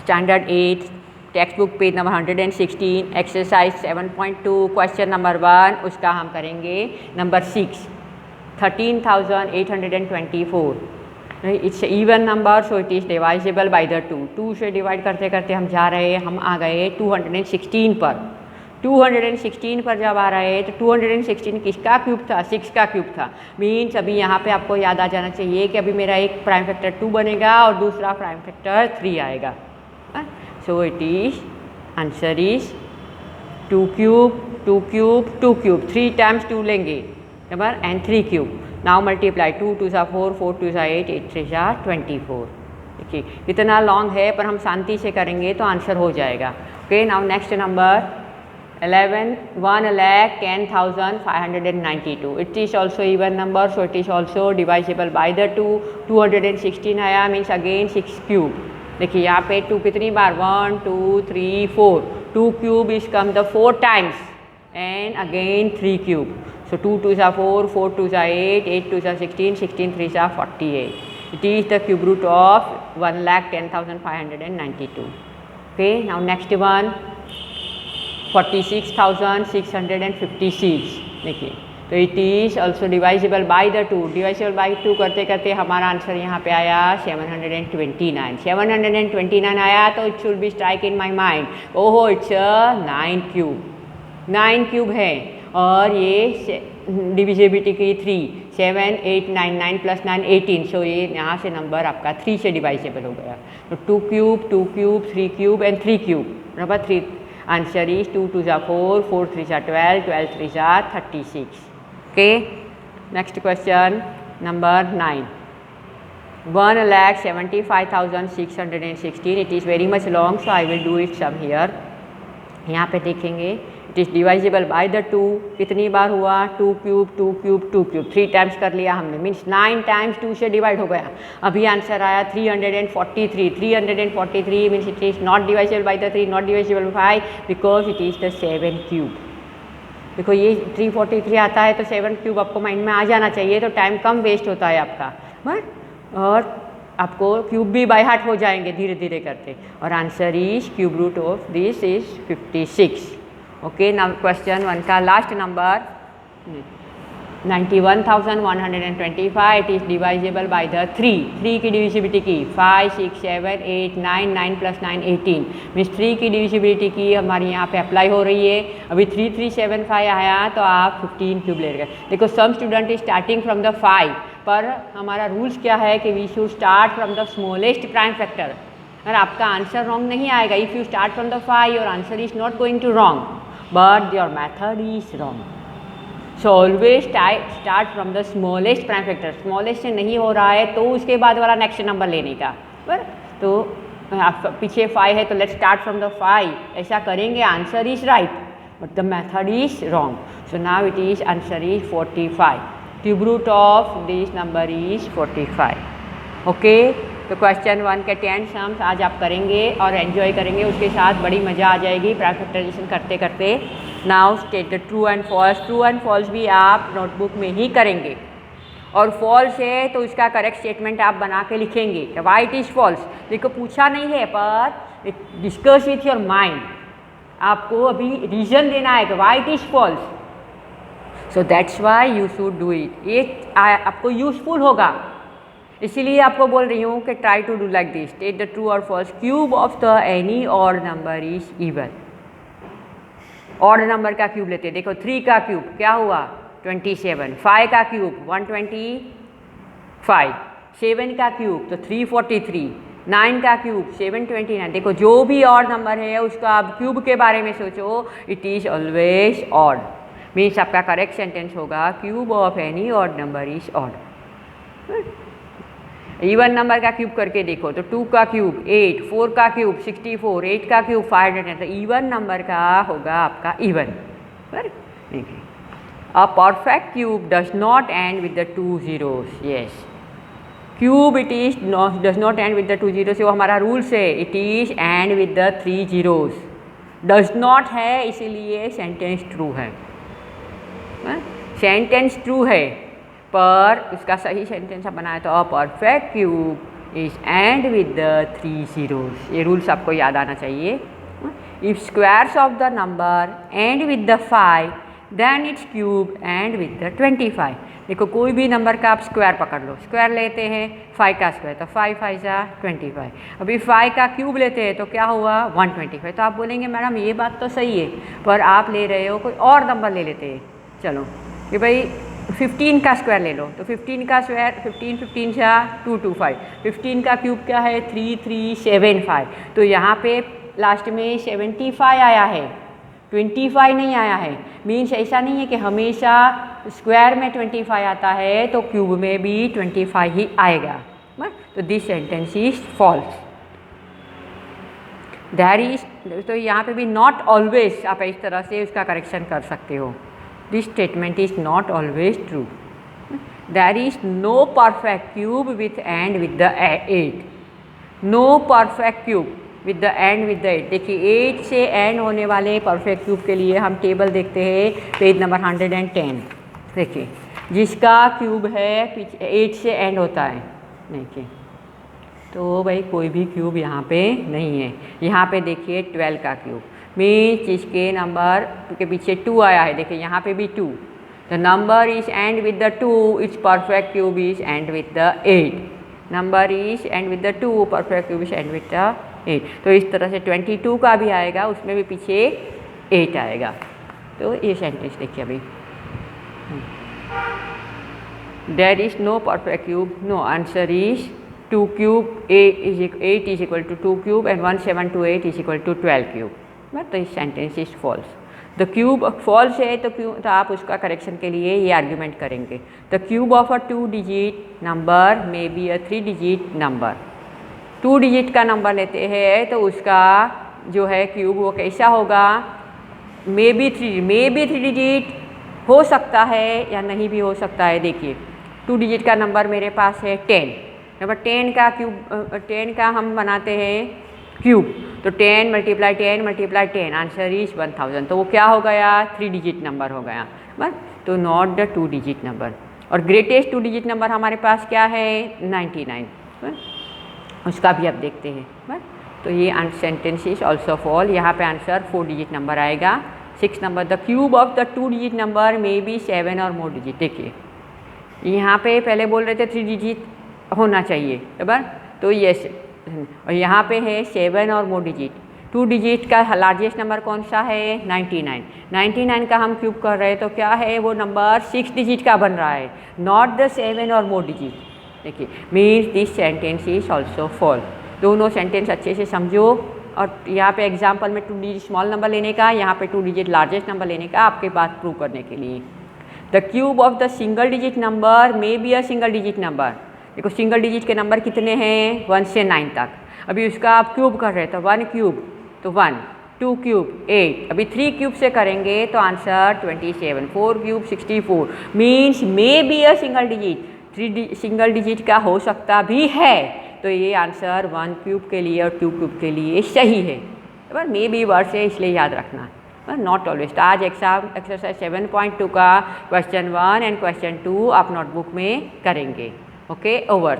Standard 8 text book page number 116 exercise 7.2 question number 1 उसका हम करेंगे number 6 13,824 it's even number so it is divisible by the 2 से divide करते करते हम जा रहे हैं, हम आ गए 216 पर। 216 पर जब आ रहे हैं तो 216 किसका क्यूब था? 6 का क्यूब था। मीन्स अभी यहाँ पे आपको याद आ जाना चाहिए कि अभी मेरा एक प्राइम फैक्टर 2 बनेगा और दूसरा प्राइम फैक्टर 3 आएगा। So it is answer is 2 cube 2 cube 2 cube 3 times 2 लेंगे number and 3 cube. Now multiply 2 2 सा 4 4 2 सा 8 8 3 सा 24। देखिए इतना लॉन्ग है पर हम शांति से करेंगे तो आंसर हो जाएगा। Okay now next number 1,10,592 it is also even number so it is also divisible by the 2 216 आया मीन्स अगेन 6 क्यूब। देखिए यहाँ पे 2 कितनी बार 1 2 3 4 2 cube is come the 4 times and again 3 cube. So 2 2 सा 4 4 2 सा 8 8 2 सा 16 16 3 सा 48 it is the cube root of 1,10,592। okay now next one 46,656। देखिए तो it is also divisible by the 2 divisible by 2 करते करते हमारा आंसर यहाँ पे आया 729 729 आया तो it should be strike in my mind ओहो इट्स 9 क्यूब 9 क्यूब है और ये डिविजिबिलिटी की 3 7 8 9 9 प्लस 9 18 सो ये यहाँ से नंबर आपका 3 से डिवाइजेबल हो गया। तो 2 cube 3 cube and 3 cube number 3 answer is 2 2 सा 4 4 3 सा 12 12 3 सा 36। okay next question number 9 1,75,616 it is very much long so I will do it some here। यहाँ पे देखेंगे it is divisible by the 2 कितनी बार हुआ 2 क्यूब 2 क्यूब 2 क्यूब 3 टाइम्स कर लिया हमने मीन्स 9 टाइम्स 2 से डिवाइड हो गया। अभी आंसर आया 343 343 means it is not divisible by the 3 not divisible by 5 because it is the 7 cube. देखो ये 343 आता है तो 7 क्यूब आपको माइंड में आ जाना चाहिए तो टाइम कम वेस्ट होता है आपका बट और आपको क्यूब भी बाय हार्ट हो जाएंगे धीरे धीरे करते और answer is cube root of this is 56। Okay now question 1 का last number 91,125 it is divisible by the 3 की डिविजिबिलिटी की 5 6 7 8 9 9 प्लस 9 18 मीन्स 3 की डिविजिबिलिटी की हमारी यहाँ पे अप्लाई हो रही है। अभी 3375 आया तो आप 15 क्यूब ले गए। देखो some student is starting from the 5 पर हमारा रूल्स क्या है कि we should start from the smallest prime factor. अगर आपका आंसर रॉन्ग नहीं आएगा if you start from the 5 your answer is not going to wrong but your method is wrong. So always start from the smallest prime factor. Smallest से नहीं हो रहा है तो उसके बाद वाला नेक्स्ट नंबर लेने का बराबर। तो पीछे 5 है तो लेट्स स्टार्ट फ्रॉम द 5 ऐसा करेंगे answer is right but the method is wrong. So now it is answer is 45 cube root of this number is 45। Okay तो क्वेश्चन 1 के 10 सम्स आज आप करेंगे और एंजॉय करेंगे उसके साथ बड़ी मज़ा आ जाएगी प्राइम फैक्टराइजेशन करते करते। Now state the true and false भी आप नोटबुक में ही करेंगे और फॉल्स है तो उसका करेक्ट स्टेटमेंट आप बना के लिखेंगे कि वाई इट इज़ फॉल्स। देखो पूछा नहीं है पर डिस्कस विथ योर माइंड आपको अभी रीज़न देना है कि why it is false. So that's why you should do it. ये आपको यूजफुल होगा इसीलिए आपको बोल रही हूँ कि try to do like this. State the true और false. Cube of the any odd number is even. Odd number का क्यूब लेते हैं। देखो 3 का क्यूब क्या हुआ 27, 5 का क्यूब 125, 7 का क्यूब तो 343, 9 का क्यूब 729। देखो जो भी ऑड नंबर है उसका आप क्यूब के बारे में सोचो it is always odd means आपका करेक्ट सेंटेंस होगा cube of any odd number is odd. Even number का क्यूब करके देखो तो 2 का क्यूब 8, 4 का क्यूब 64, 8 का क्यूब 500 तो इवन नंबर का होगा आपका इवन। देखिए a perfect cube does not and with the 2 zeros। Yes cube it is does not and with the 2 zeros। वो हमारा रूल्स है it is and with the 3 zeros। Does not है इसीलिए sentence true है। Sentence true है पर उसका सही सेंटेंस बनाया तो a perfect cube is and with the 3 zeros। ये रूल्स आपको याद आना चाहिए। If squares of the number end with the 5 then it's cube end with the 25। देखो कोई भी नंबर का आप स्क्वायर पकड़ लो, स्क्वायर लेते हैं 5 का स्क्वायर तो 5 5 जा 25। अभी 5 का क्यूब लेते हैं तो क्या हुआ 125। तो आप बोलेंगे मैडम ये बात तो सही है, पर आप ले रहे हो कोई और नंबर ले लेते हैं। चलो कि भाई 15 का स्क्वायर ले लो, तो 15 का स्क्वायर 15 15 जा 225। 15 का क्यूब क्या है 3375। तो यहाँ पे लास्ट में 75 आया है, 25 नहीं आया है। मीन्स ऐसा नहीं है कि हमेशा स्क्वायर में 25 आता है तो क्यूब में भी 25 ही आएगा। तो this sentence is false. There is, तो यहाँ पे भी नॉट ऑलवेज आप इस तरह से उसका करेक्शन कर सकते हो। This statement is not always true. There is no perfect cube with end with the 8। No perfect cube with the end with the 8। देखिए 8 से एंड होने वाले परफेक्ट क्यूब के लिए हम टेबल देखते हैं पेज नंबर 110। देखिए जिसका क्यूब है 8 से एंड होता है, देखिए तो भाई कोई भी क्यूब यहाँ पे नहीं है। यहाँ पे देखिए 12 का क्यूब मीन्स जिसके नंबर के पीछे 2 आया है, देखिए यहाँ पे भी 2। The number is and with the 2, it's perfect cube is and with the 8। Number is and with the 2, perfect cube is and with the 8। तो इस तरह से 22 का भी आएगा, उसमें भी पीछे 8 आएगा। तो ये सेंटेंस देखिए अभी, there is no perfect cube, no answer is 2 cube 8 is equal to 2 cube end 1728 is equal to 12 cube. तो इस sentence is false. The cube false है तो क्यों, तो आप उसका करेक्शन के लिए ये आर्ग्यूमेंट करेंगे। The cube of a 2 digit number may be a 3 digit number. 2 digit का नंबर लेते हैं तो उसका जो है क्यूब वो कैसा होगा, मे बी 3 डिजिट हो सकता है या नहीं भी हो सकता है। देखिए 2 डिजिट का नंबर मेरे पास है 10। नंबर 10 का क्यूब 10 का हम बनाते हैं क्यूब, तो 10 × 10 × 10 आंसर इज 1000। तो वो क्या हो गया 3 डिजिट नंबर हो गया, बस। तो नॉट द 2 डिजिट नंबर। और ग्रेटेस्ट 2 डिजिट नंबर हमारे पास क्या है 99, उसका भी अब देखते हैं, बस। तो ये सेंटेंस इज ऑल्सो फॉल। यहाँ पे आंसर 4 डिजिट नंबर आएगा। 6 number, the cube of the 2 digit number may be 7 और मोर डिजिट। देखिए यहाँ पे पहले बोल रहे थे 3 डिजिट होना चाहिए, बराबर, तो यस। और यहाँ पे है 7 और मोर डिजिट। 2 डिजिट का लार्जेस्ट नंबर कौन सा है 99। 99 का हम क्यूब कर रहे हैं तो क्या है वो नंबर 6 डिजिट का बन रहा है, नॉट द 7 और मोर डिजिट। देखिए means this sentence is also false. दोनों सेंटेंस अच्छे से समझो। और यहाँ पे एग्जाम्पल में 2 डिजिट स्मॉल नंबर लेने का, यहाँ पे 2 डिजिट लार्जेस्ट नंबर लेने का, आपके बात प्रूव करने के लिए। The cube of the single digit number may be a single digit number. देखो सिंगल डिजिट के नंबर कितने हैं 1 से 9 तक। अभी उसका आप क्यूब कर रहे हैं तो 1 क्यूब तो 1, 2 क्यूब 8, अभी 3 क्यूब से करेंगे तो answer 27, 4 cube 64। Means may be a single digit, 3 single digit का हो सकता भी है। तो ये आंसर 1 क्यूब के लिए और 2 क्यूब के लिए सही है। बस मे बी वर्ड से इसलिए याद रखना, नॉट ऑलवेज। आज एग्जाम एक्सरसाइज 7.2 का क्वेश्चन 1 एंड क्वेश्चन 2 आप नोटबुक में करेंगे। Okay, over.